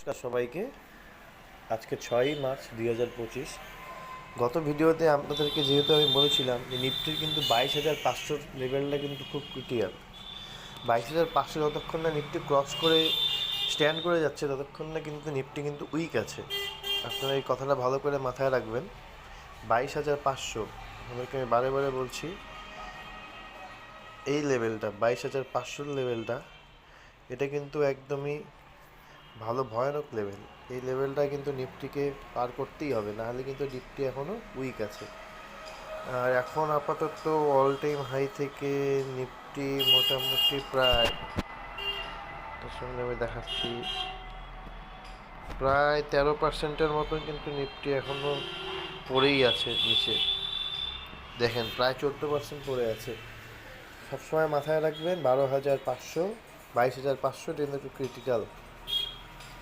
নমস্কার সবাইকে। আজকে 6ই মার্চ 2025। গত ভিডিওতে আপনাদেরকে যেহেতু আমি বলেছিলাম যে নিফটির কিন্তু 22,500 লেভেলটা কিন্তু খুব ক্রিটিক্যাল। 22,500 যতক্ষণ না নিফটি ক্রস করে স্ট্যান্ড করে যাচ্ছে ততক্ষণ না কিন্তু নিফটি কিন্তু উইক আছে। আপনারা এই কথাটা ভালো করে মাথায় রাখবেন। 22,500 আপনাদেরকে আমি বারে বারে বলছি, এই লেভেলটা 22,500 লেভেলটা এটা কিন্তু একদমই ভালো ভয়ানক লেভেল। এই লেভেলটা কিন্তু নিফটিকে পার করতেই হবে, নাহলে কিন্তু নিফটি এখনও উইক আছে। আর এখন আপাতত অল টাইম হাই থেকে নিফটি মোটামুটি প্রায়, তার সঙ্গে আমি দেখাচ্ছি, প্রায় 13%-এর মতন কিন্তু নিফটি এখনও পড়েই আছে নিচে। দেখেন প্রায় 14% পড়ে আছে। সবসময় মাথায় রাখবেন 12,500 22,500 এটা কিন্তু একটু ক্রিটিক্যাল।